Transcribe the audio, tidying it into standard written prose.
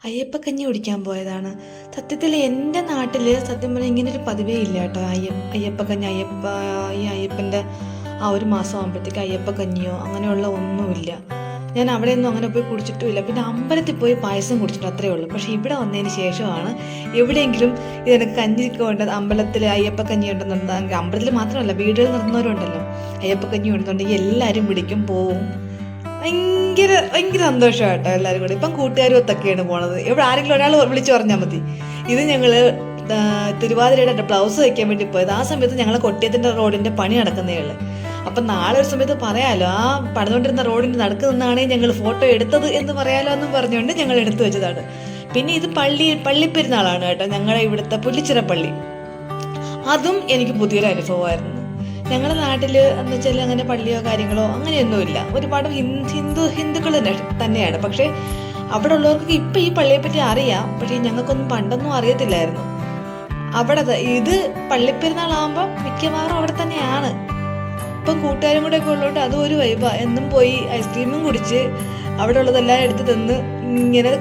അയ്യപ്പക്കഞ്ഞി കുടിക്കാൻ പോയതാണ്. സത്യത്തിൽ എൻ്റെ നാട്ടിൽ സത്യം പറഞ്ഞാൽ ഇങ്ങനൊരു പതിവേ ഇല്ല കേട്ടോ. അയ്യപ്പക്കഞ്ഞി ഈ അയ്യപ്പൻ്റെ ആ ഒരു മാസം ആകുമ്പോഴത്തേക്ക് അയ്യപ്പക്കഞ്ഞിയോ അങ്ങനെയുള്ള ഒന്നുമില്ല. ഞാൻ അവിടെയൊന്നും അങ്ങനെ പോയി കുടിച്ചിട്ടുമില്ല. പിന്നെ അമ്പലത്തിൽ പോയി പായസം കുടിച്ചിട്ട് അത്രയേ ഉള്ളൂ. പക്ഷേ ഇവിടെ വന്നതിന് ശേഷമാണ് എവിടെയെങ്കിലും ഇതെനിക്ക് കഞ്ഞിയൊക്കെ ഉണ്ട്, അമ്പലത്തിൽ അയ്യപ്പക്കഞ്ഞി ഉണ്ടെന്നുണ്ടെങ്കിൽ, അമ്പലത്തിൽ മാത്രമല്ല വീടുകളിൽ നടന്നവരുണ്ടല്ലോ, അയ്യപ്പക്കഞ്ഞി ഉണ്ടെന്നുണ്ടെങ്കിൽ എല്ലാവരും പിടിക്കും, പോവും. ഭയങ്കര ഭയങ്കര സന്തോഷമായിട്ടോ എല്ലാവരും കൂടി. ഇപ്പം കൂട്ടുകാരും ഒത്തൊക്കെയാണ് പോണത്. എവിടെ ആരെങ്കിലും ഒരാൾ വിളിച്ചു പറഞ്ഞാൽ മതി. ഇത് ഞങ്ങൾ തിരുവാതിരയുടെ ബ്ലൗസ് വയ്ക്കാൻ വേണ്ടി പോയത്. ആ സമയത്ത് ഞങ്ങൾ കൊട്ടിയത്തിൻ്റെ റോഡിൻ്റെ പണി നടക്കുന്നേ ഉള്ളു. അപ്പം നാളെ ഒരു സമയത്ത് പറയാമല്ലോ, ആ പണിതുകൊണ്ടിരുന്ന റോഡിൻ്റെ നടുക്ക് നിന്നാണ് ഞങ്ങൾ ഫോട്ടോ എടുത്തത് എന്ന് പറയാലോ എന്നും പറഞ്ഞുകൊണ്ട് ഞങ്ങൾ എടുത്തു വെച്ചതാണ്. പിന്നെ ഇത് പള്ളിപ്പെരുന്നാളാണ് കേട്ടോ, ഞങ്ങളുടെ ഇവിടുത്തെ പുല്ലിച്ചിറ പള്ളി. അതും എനിക്ക് പുതിയൊരു അനുഭവമായിരുന്നു. ഞങ്ങളുടെ നാട്ടിൽ എന്ന് വെച്ചാൽ അങ്ങനെ പള്ളിയോ കാര്യങ്ങളോ അങ്ങനെയൊന്നുമില്ല. ഒരുപാട് ഹിന്ദുക്കൾ തന്നെയാണ്. പക്ഷേ അവിടെ ഉള്ളവർക്ക് ഇപ്പം ഈ പള്ളിയെപ്പറ്റി അറിയാം. പക്ഷേ ഞങ്ങൾക്കൊന്നും പണ്ടൊന്നും അറിയത്തില്ലായിരുന്നു. അവിടെ ഇത് പള്ളിപ്പെരുന്നാളാകുമ്പോൾ മിക്കവാറും അവിടെ തന്നെയാണ്. ഇപ്പം കൂട്ടുകാരും കൂടെ ഒക്കെ ഉള്ളതുകൊണ്ട് അതും ഒരു വൈബാണ്. എന്നും പോയി ഐസ്ക്രീമും കുടിച്ച് അവിടെ ഉള്ളതെല്ലാം എടുത്ത് തിന്ന് ഇങ്ങനെ